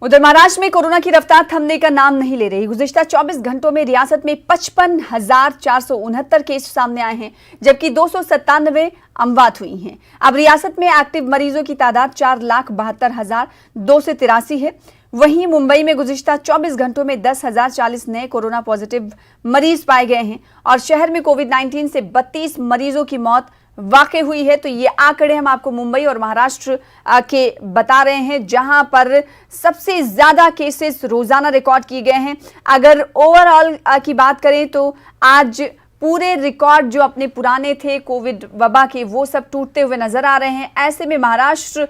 उधर महाराष्ट्र में कोरोना की रफ्तार थमने का नाम नहीं ले रही। गुज़िश्ता 24 घंटों में रियासत में 55,469 केस सामने आए हैं, जबकि 297 अमवात हुई हैं। अब रियासत में एक्टिव मरीजों की तादाद 4,72,283 है। वहीं मुंबई में गुज़िश्ता 24 घंटों में 10,040 नए कोरोना पॉजिटिव मरीज पाए गए हैं और शहर में कोविड-19 से 32 मरीजों की मौत वाकई हुई है। तो ये आंकड़े हम आपको मुंबई और महाराष्ट्र के बता रहे हैं, जहां पर सबसे ज्यादा केसेस रोजाना रिकॉर्ड किए गए हैं। अगर ओवरऑल की बात करें तो आज पूरे रिकॉर्ड जो अपने पुराने थे कोविड वबा के, वो सब टूटते हुए नजर आ रहे हैं। ऐसे में महाराष्ट्र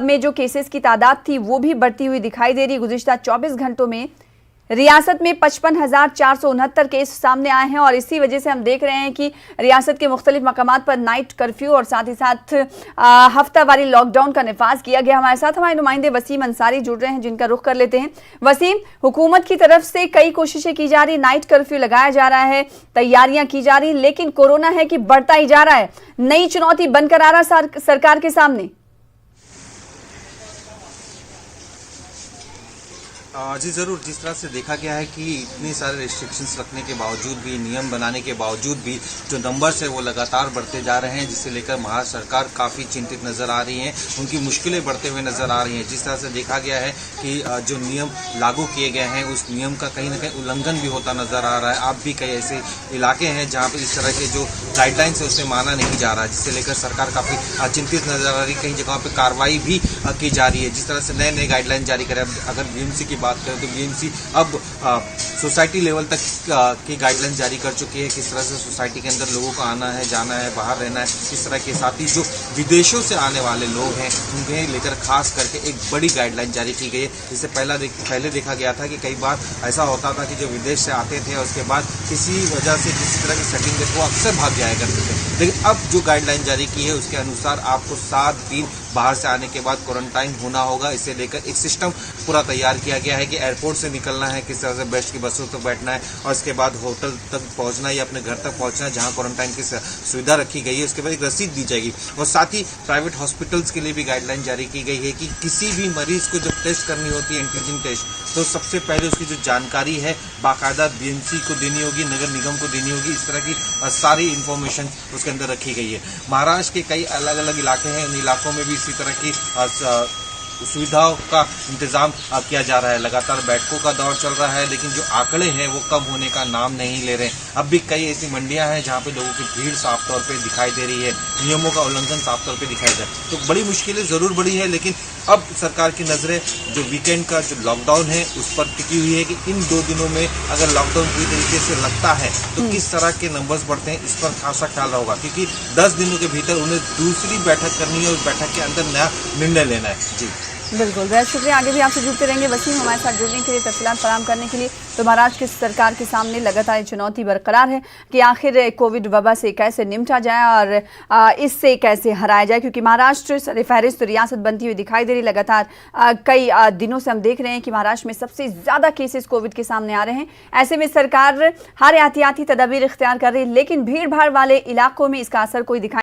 में जो केसेस की तादाद थी वो भी बढ़ती हुई दिखाई दे रही है। गुज़िश्ता 24 घंटों में रियासत में 55,469 केस सामने आए हैं और इसी वजह से हम देख रहे हैं कि रियासत के मुख्तलिफ मकामात पर नाइट कर्फ्यू और साथ ही साथ हफ्तावारी लॉकडाउन का निफाज किया गया। हमारे साथ हमारे नुमाइंदे वसीम अंसारी जुड़ रहे हैं, जिनका रुख कर लेते हैं। वसीम, हुकूमत की तरफ से कई कोशिशें की जा रही, नाइट कर्फ्यू लगाया जा रहा है, तैयारियां की जा रही, लेकिन कोरोना है कि बढ़ता ही जा रहा है, नई चुनौती बनकर आ रहा सरकार के सामने। जी ज़रूर, जिस तरह से देखा गया है कि इतने सारे रिस्ट्रिक्शंस रखने के बावजूद भी, नियम बनाने के बावजूद भी जो नंबर्स है वो लगातार बढ़ते जा रहे हैं, जिसे लेकर महाराष्ट्र सरकार काफ़ी चिंतित नज़र आ रही है। उनकी मुश्किलें बढ़ते हुए नज़र आ रही हैं। जिस तरह से देखा गया है कि जो नियम लागू किए गए हैं उस नियम का कहीं ना कहीं उल्लंघन भी होता नज़र आ रहा है। अब भी कई ऐसे इलाके हैं जहाँ पर इस तरह के जो गाइडलाइंस है उसे माना नहीं जा रहा है, जिससे लेकर सरकार काफ़ी चिंतित नज़र आ रही है। कई जगहों पर कार्रवाई भी की जा रही है। जिस तरह से नए नए गाइडलाइन जारी करें, अगर बीएमसी की बात करें तो बीएमसी अब सोसाइटी लेवल तक की गाइडलाइन जारी कर चुकी है। किस तरह से सोसाइटी के अंदर लोगों को आना है, जाना है, बाहर रहना है, इस तरह के साथ ही जो विदेशों से आने वाले लोग हैं उन्हें लेकर खास करके एक बड़ी गाइडलाइन जारी की गई है। इससे पहले देखा गया था कि कई बार ऐसा होता था कि जो विदेश से आते थे और उसके बाद किसी वजह से किसी तरह की सेटिंग थे वो अक्सर भाग जाया करते थे, लेकिन अब जो गाइडलाइन जारी की है उसके अनुसार आपको 7 दिन बाहर से आने के बाद क्वारंटाइन होना होगा। इसे लेकर एक सिस्टम पूरा तैयार किया गया है कि एयरपोर्ट से निकलना है, किस तरह से बेस्ट की बसों पर बैठना है और इसके बाद होटल तक पहुंचना है या अपने घर तक पहुंचना है जहां क्वारंटाइन की सुविधा रखी गई है। उसके बाद एक रसीद दी जाएगी और साथ ही प्राइवेट हॉस्पिटल्स के लिए भी गाइडलाइन जारी की गई है कि किसी भी मरीज को जब टेस्ट करनी होती है, एंटीजन टेस्ट, तो सबसे पहले उसकी जो जानकारी है बाकायदा बीएमसी को देनी होगी, नगर निगम को देनी होगी। इस तरह की सारी इंफॉर्मेशन उसके अंदर रखी गई है। महाराष्ट्र के कई अलग अलग इलाके हैं, उन इलाकों में भी इसी तरह की सुविधाओं का इंतजाम किया जा रहा है। लगातार बैठकों का दौर चल रहा है, लेकिन जो आंकड़े हैं वो कम होने का नाम नहीं ले रहे हैं। अब भी कई ऐसी मंडियां हैं जहां पे लोगों की भीड़ साफ तौर पे दिखाई दे रही है, नियमों का उल्लंघन साफ तौर पे दिखाई दे रहा है। तो बड़ी मुश्किलें जरूर बढ़ी है, लेकिन अब सरकार की नजरें जो वीकेंड का जो लॉकडाउन है उस पर टिकी हुई है कि इन 2 दिनों में अगर लॉकडाउन पूरी तरीके से लगता है तो किस तरह के नंबर्स बढ़ते हैं, इस पर खासा ख्याल होगा, क्योंकि 10 दिनों के भीतर उन्हें दूसरी बैठक करनी है और उस बैठक के अंदर नया निर्णय लेना है। जी बिल्कुल, बहुत शुक्रिया। आगे भी आपसे जुड़ते रहेंगे वसीम, हमारे साथ जुड़ने के लिए, तफसीलात फराहम करने के लिए। तो महाराष्ट्र की सरकार के सामने लगातार चुनौती बरकरार है कि आखिर कोविड वबा से कैसे निपटा जाए और इससे कैसे हराया जाए, क्योंकि महाराष्ट्र सरफहरिस्त रियासत बनती हुई दिखाई दे रही। लगातार कई दिनों से हम देख रहे हैं कि महाराष्ट्र में सबसे ज़्यादा केसेस कोविड के सामने आ रहे हैं। ऐसे में सरकार हर एहतियाती तदाबीर इख्तियार कर रही है, लेकिन भीड़ भाड़ वाले इलाकों में इसका असर कोई दिखाई